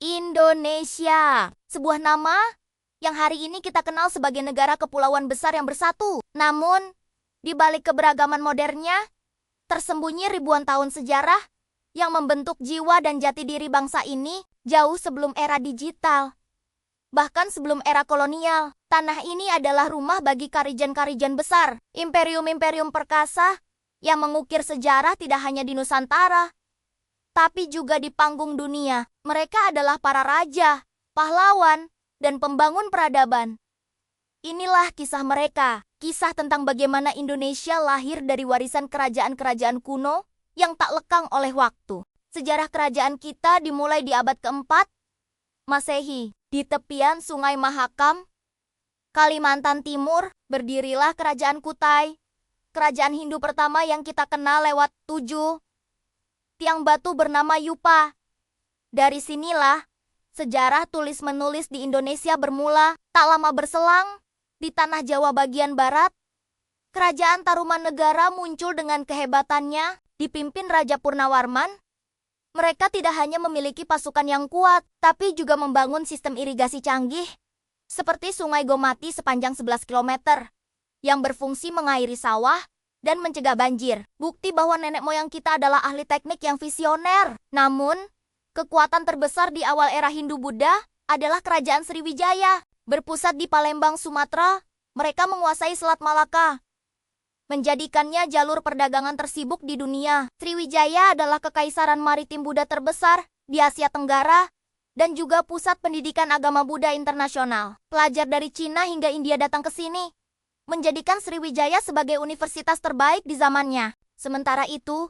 Indonesia, sebuah nama yang hari ini kita kenal sebagai negara kepulauan besar yang bersatu. Namun, di balik keberagaman modernnya, tersembunyi ribuan tahun sejarah yang membentuk jiwa dan jati diri bangsa ini jauh sebelum era digital. Bahkan sebelum era kolonial, tanah ini adalah rumah bagi karijan-karijan besar, imperium-imperium perkasa yang mengukir sejarah tidak hanya di Nusantara, tapi juga di panggung dunia. Mereka adalah para raja, pahlawan, dan pembangun peradaban. Inilah kisah mereka, kisah tentang bagaimana Indonesia lahir dari warisan kerajaan-kerajaan kuno yang tak lekang oleh waktu. Sejarah kerajaan kita dimulai di abad keempat Masehi. Di tepian Sungai Mahakam, Kalimantan Timur, berdirilah Kerajaan Kutai, kerajaan Hindu pertama yang kita kenal lewat 7 tiang batu bernama Yupa. Dari sinilah sejarah tulis-menulis di Indonesia bermula. Tak lama berselang, di tanah Jawa bagian barat, Kerajaan Tarumanegara muncul dengan kehebatannya, dipimpin Raja Purnawarman. Mereka tidak hanya memiliki pasukan yang kuat, tapi juga membangun sistem irigasi canggih, seperti Sungai Gomati sepanjang 11 km, yang berfungsi mengairi sawah dan mencegah banjir. Bukti bahwa nenek moyang kita adalah ahli teknik yang visioner. Namun, kekuatan terbesar di awal era Hindu-Buddha adalah Kerajaan Sriwijaya. Berpusat di Palembang, Sumatera, mereka menguasai Selat Malaka, menjadikannya jalur perdagangan tersibuk di dunia. Sriwijaya adalah kekaisaran maritim Buddha terbesar di Asia Tenggara dan juga pusat pendidikan agama Buddha internasional. Pelajar dari Cina hingga India datang ke sini, menjadikan Sriwijaya sebagai universitas terbaik di zamannya. Sementara itu,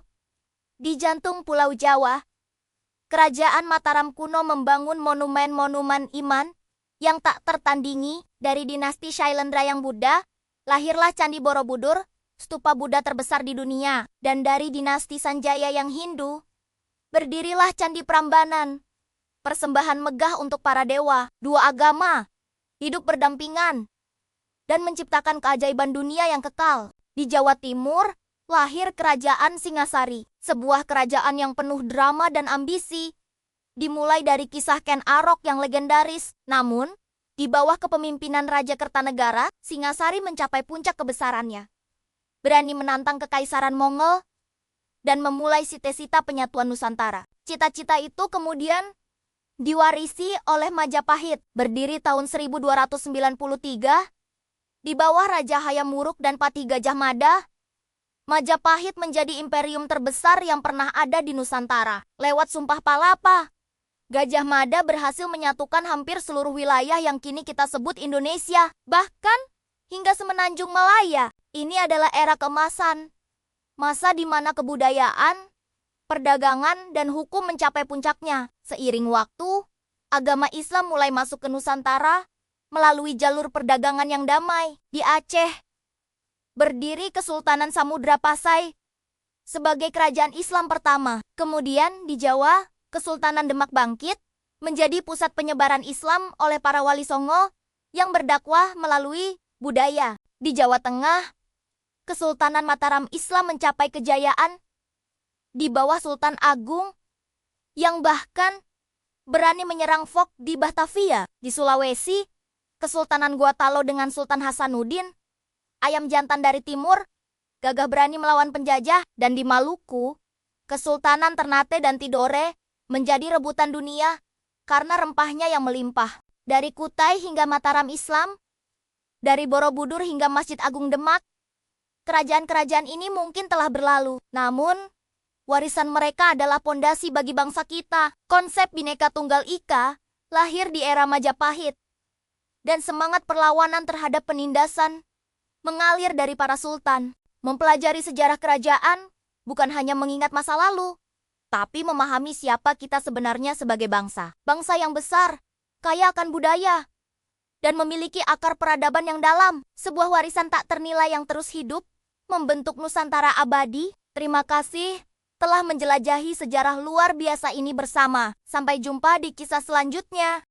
di jantung Pulau Jawa, Kerajaan Mataram kuno membangun monumen-monumen iman yang tak tertandingi. Dari dinasti Shailendra yang Buddha, lahirlah Candi Borobudur, stupa Buddha terbesar di dunia. Dan dari dinasti Sanjaya yang Hindu, berdirilah Candi Prambanan, persembahan megah untuk para dewa. Dua agama hidup berdampingan dan menciptakan keajaiban dunia yang kekal. Di Jawa Timur, lahir Kerajaan Singasari, sebuah kerajaan yang penuh drama dan ambisi. Dimulai dari kisah Ken Arok yang legendaris. Namun, di bawah kepemimpinan Raja Kertanegara, Singasari mencapai puncak kebesarannya. Berani menantang kekaisaran Mongol dan memulai cita-cita penyatuan Nusantara. Cita-cita itu kemudian diwarisi oleh Majapahit, berdiri tahun 1293 di bawah Raja Hayam Wuruk dan Patih Gajah Mada. Majapahit menjadi imperium terbesar yang pernah ada di Nusantara. Lewat Sumpah Palapa, Gajah Mada berhasil menyatukan hampir seluruh wilayah yang kini kita sebut Indonesia, bahkan hingga semenanjung Malaya. Ini adalah era keemasan, masa di mana kebudayaan, perdagangan, dan hukum mencapai puncaknya. Seiring waktu, agama Islam mulai masuk ke Nusantara melalui jalur perdagangan yang damai. Di Aceh, berdiri Kesultanan Samudra Pasai sebagai kerajaan Islam pertama. Kemudian di Jawa, Kesultanan Demak bangkit menjadi pusat penyebaran Islam oleh para wali Songo yang berdakwah melalui budaya. Di Jawa Tengah, Kesultanan Mataram Islam mencapai kejayaan di bawah Sultan Agung yang bahkan berani menyerang Fok di Batavia. Di Sulawesi, Kesultanan Gotalo dengan Sultan Hasanuddin, ayam jantan dari timur, gagah berani melawan penjajah. Dan di Maluku, Kesultanan Ternate dan Tidore menjadi rebutan dunia karena rempahnya yang melimpah. Dari Kutai hingga Mataram Islam, dari Borobudur hingga Masjid Agung Demak, kerajaan-kerajaan ini mungkin telah berlalu. Namun, warisan mereka adalah pondasi bagi bangsa kita. Konsep Bhinneka Tunggal Ika lahir di era Majapahit, dan semangat perlawanan terhadap penindasan mengalir dari para sultan. Mempelajari sejarah kerajaan bukan hanya mengingat masa lalu, tapi memahami siapa kita sebenarnya sebagai bangsa. Bangsa yang besar, kaya akan budaya, dan memiliki akar peradaban yang dalam. Sebuah warisan tak ternilai yang terus hidup, membentuk Nusantara abadi. Terima kasih telah menjelajahi sejarah luar biasa ini bersama. Sampai jumpa di kisah selanjutnya.